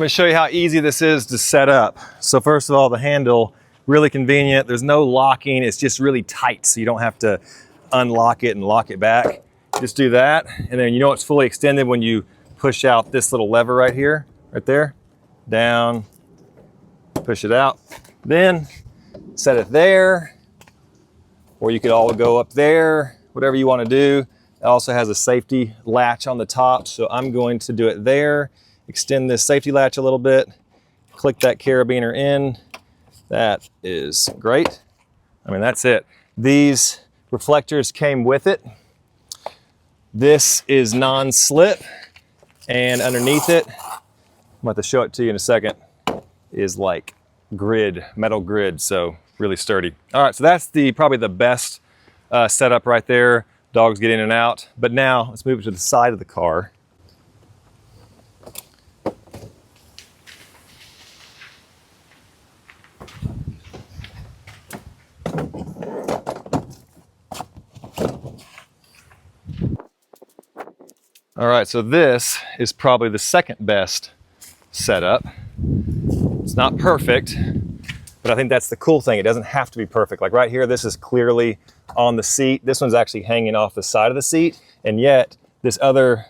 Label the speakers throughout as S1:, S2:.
S1: Let me show you how easy this is to set up. So first of all, the handle, really convenient. There's no locking. It's just really tight, so you don't have to unlock it and lock it back. Just do that, and then you know it's fully extended when you push out this little lever right here, right there, down, push it out. Then set it there, or you could all go up there, whatever you want to do. It also has a safety latch on the top, so I'm going to do it there. Extend this safety latch a little bit, click that carabiner in. That is great. I mean, that's it. These reflectors came with it. This is non-slip, and underneath it, I'm about to show it to you in a second, is like grid, metal grid, so really sturdy. All right, so that's probably the best setup right there. Dogs get in and out. But now let's move it to the side of the car. All right, so this is probably the second best setup. It's not perfect, but I think that's the cool thing. It doesn't have to be perfect. Like right here, this is clearly on the seat. This one's actually hanging off the side of the seat, and yet this other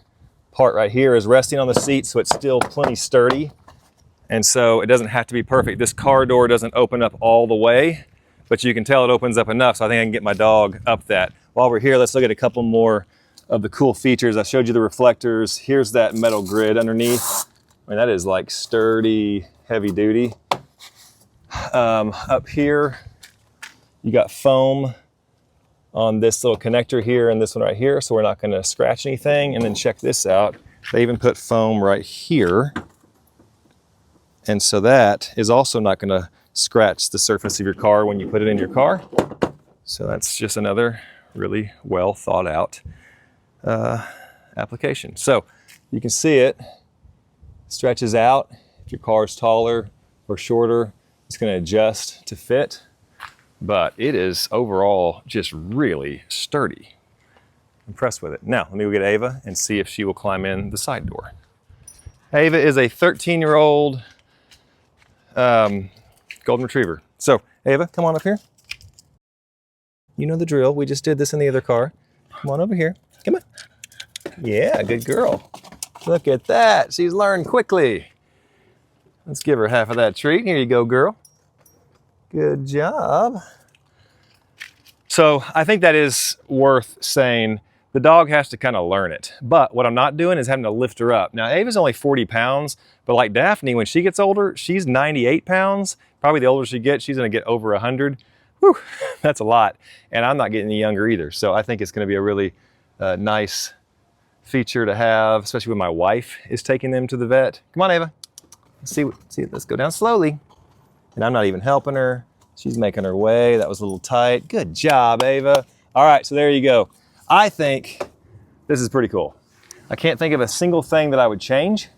S1: part right here is resting on the seat, so it's still plenty sturdy. And so it doesn't have to be perfect. This car door doesn't open up all the way, but you can tell it opens up enough, so I think I can get my dog up that. While we're here, let's look at a couple more of the cool features. I showed you the reflectors. Here's that metal grid underneath. I mean, that is like sturdy, heavy duty. Up here, you got foam on this little connector here and this one right here, so we're not gonna scratch anything. And then check this out. They even put foam right here. And so that is also not gonna scratch the surface of your car when you put it in your car. So that's just another really well thought out application. So you can see it stretches out. If your car is taller or shorter, it's going to adjust to fit, but it is overall just really sturdy. Impressed with it. Now let me go get Ava and see if she will climb in the side door. Ava is a 13-year-old golden retriever. So Ava, come on up here. You know the drill. We just did this in the other car. Come on over here. Come on. Yeah, good girl. Look at that. She's learned quickly. Let's give her half of that treat. Here you go, girl. Good job. So I think that is worth saying. The dog has to kind of learn it. But what I'm not doing is having to lift her up. Now, Ava's only 40 pounds, but like Daphne, when she gets older, she's 98 pounds. Probably the older she gets, she's going to get over 100. Whew, that's a lot. And I'm not getting any younger either. So I think it's going to be a really nice feature to have, especially when my wife is taking them to the vet. Come on, Ava. Let's go down slowly. And I'm not even helping her. She's making her way. That was a little tight. Good job, Ava. All right, so there you go. I think this is pretty cool. I can't think of a single thing that I would change.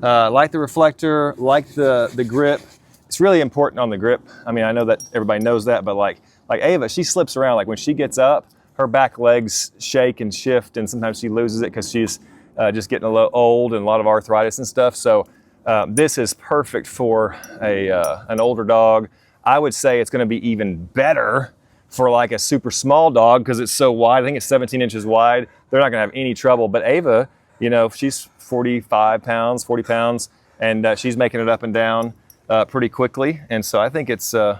S1: Like the reflector, like the grip. It's really important on the grip. I mean, I know that everybody knows that, but like Ava, she slips around. Like when she gets up, her back legs shake and shift, and sometimes she loses it because she's just getting a little old and a lot of arthritis and stuff. So this is perfect for an older dog. I would say it's going to be even better for like a super small dog because it's so wide. I think it's 17 inches wide. They're not going to have any trouble. But Ava, you know, she's 45 pounds, 40 pounds, and she's making it up and down pretty quickly. And so I think it's good.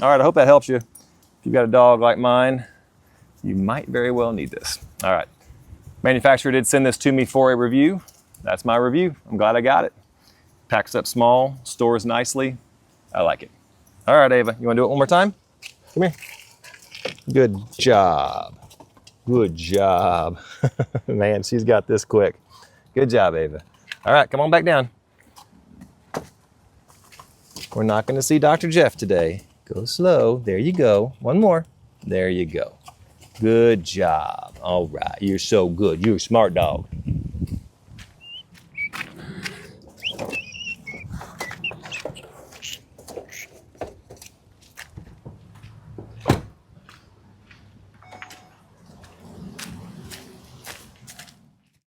S1: All right, I hope that helps you. If you've got a dog like mine, you might very well need this. All right. Manufacturer did send this to me for a review. That's my review. I'm glad I got it. Packs up small, stores nicely. I like it. All right, Ava, you want to do it one more time? Come here. Good job. Good job. Man, she's got this quick. Good job, Ava. All right, come on back down. We're not going to see Dr. Jeff today. Go slow. There you go. One more. There you go. Good job. All right. You're so good. You're a smart dog.